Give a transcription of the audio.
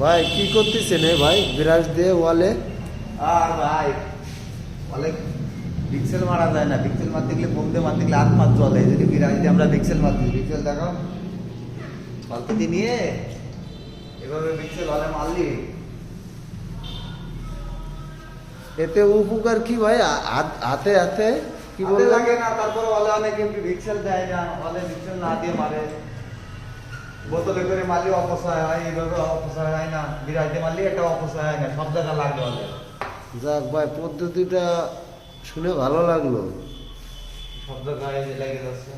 ভাই কি করতেছেন ভাই বিরাজ দিয়ে ওয়ালে? আর ভাই অনেক পিক্সেল মারা যায় না, পিক্সেল মারতে গেলে ফোন দিয়ে মারতে গেলে হাত মার চলে। যদি বিরাজ দিয়ে আমরা পিক্সেল মারতে, পিক্সেল দেখো বালতি নিয়ে এভাবে পিক্সেল হলে মারলি এতে উপকার কি ভাই? হাতে হাতে কি হাতে বললেন? লাগে না, তারপরে হলে অনেক এমনি পিক্সেল দেয় না, হলে পিক্সেল না দিয়ে মারে। বোতলে করে মারলে অপচয় হয়, এইভাবে অপচয় হয় না। বিরাজ দিয়ে মারলে একটা অপচয় হয় না, সব জায়গা লাগে হলে। যাক ভাই, পদ্ধতিটা শুনে ভালো লাগলো। সব জায়গায় লেগে যাচ্ছে।